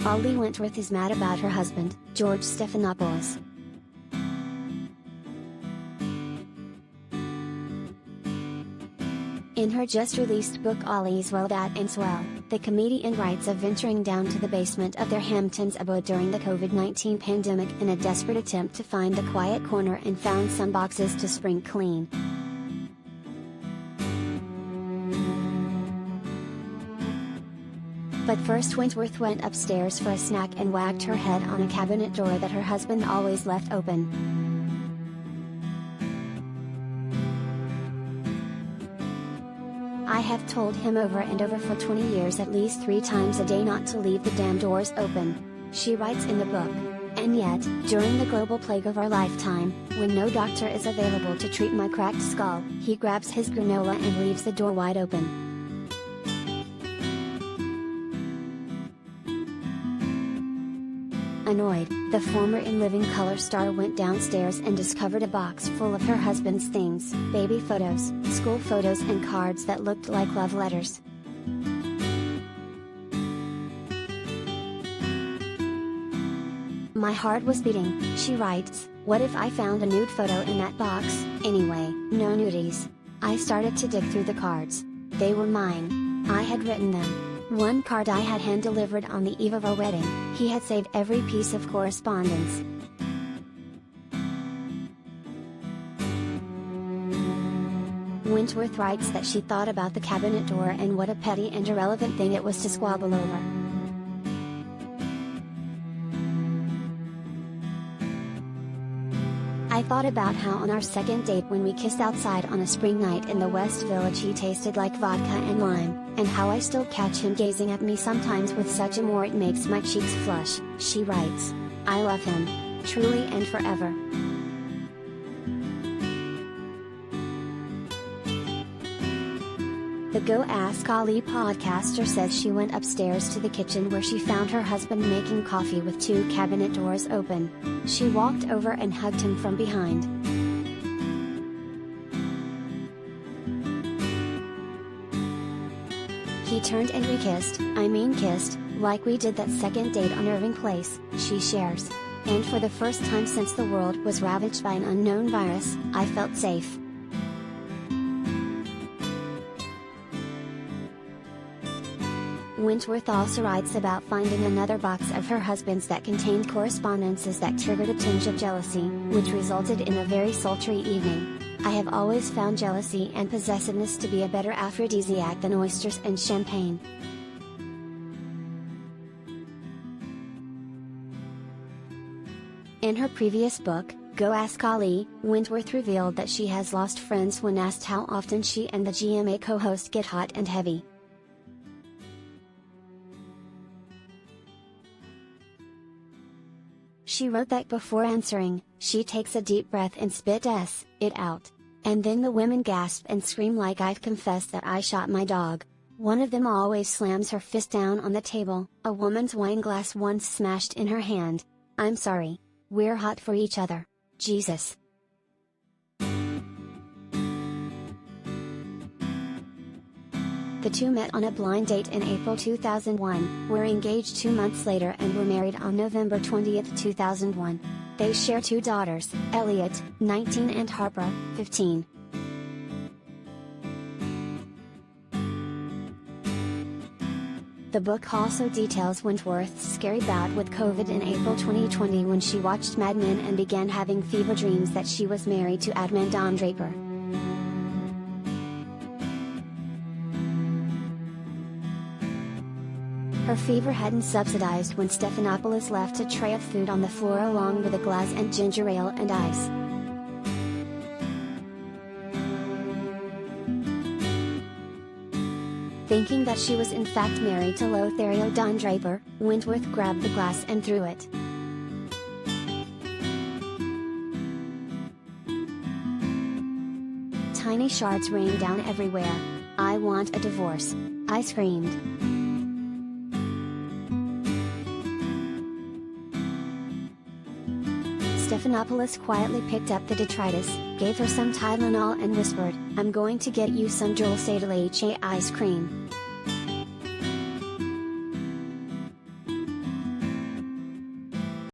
Ollie Wentworth is mad about her husband, George Stephanopoulos. In her just-released book Ollie's Well That Ends Well, the comedienne writes of venturing down to the basement of their Hamptons abode during the COVID-19 pandemic in a desperate attempt to find a quiet corner and found some boxes to spring clean. But first Wentworth went upstairs for a snack and wagged her head on a cabinet door that her husband always left open. "I have told him over and over for 20 years at least 3 times a day not to leave the damn doors open," she writes in the book. "And yet, during the global plague of our lifetime, when no doctor is available to treat my cracked skull, he grabs his granola and leaves the door wide open." Annoyed, the former In Living Color star went downstairs and discovered a box full of her husband's things: baby photos, school photos and cards that looked like love letters. "My heart was beating," she writes. "What if I found a nude photo in that box? Anyway, no nudies. I started to dig through the cards. They were mine. I had written them. One card I had hand-delivered on the eve of our wedding. He had saved every piece of correspondence." Wentworth writes that she thought about the cabinet door and what a petty and irrelevant thing it was to squabble over. "I thought about how on our second date when we kissed outside on a spring night in the West Village he tasted like vodka and lime, and how I still catch him gazing at me sometimes with such amour it makes my cheeks flush," she writes. "I love him. Truly and forever." The Go Ask Ollie podcaster says she went upstairs to the kitchen where she found her husband making coffee with 2 cabinet doors open. She walked over and hugged him from behind. "He turned and we kissed, kissed, like we did that second date on Irving Place," she shares. "And for the first time since the world was ravaged by an unknown virus, I felt safe." Wentworth also writes about finding another box of her husband's that contained correspondences that triggered a tinge of jealousy, which resulted in a very sultry evening. "I have always found jealousy and possessiveness to be a better aphrodisiac than oysters and champagne." In her previous book, Go Ask Ollie, Wentworth revealed that she has lost friends when asked how often she and the GMA co-host get hot and heavy. She wrote that before answering, she takes a deep breath and spits it out. "And then the women gasp and scream like I've confessed that I shot my dog. One of them always slams her fist down on the table, a woman's wine glass once smashed in her hand. I'm sorry. We're hot for each other. Jesus." The two met on a blind date in April 2001, were engaged 2 months later and were married on November 20, 2001. They share 2 daughters, Elliot, 19 and Harper, 15. The book also details Wentworth's scary bout with COVID in April 2020 when she watched Mad Men and began having fever dreams that she was married to admin Don Draper. Her fever hadn't subsidized when Stephanopoulos left a tray of food on the floor along with a glass and ginger ale and ice. Thinking that she was in fact married to Lothario Don Draper, Wentworth grabbed the glass and threw it. Tiny shards rained down everywhere. "I want a divorce," I screamed. Stephanopoulos quietly picked up the detritus, gave her some Tylenol and whispered, "I'm going to get you some Dulce de leche ice cream."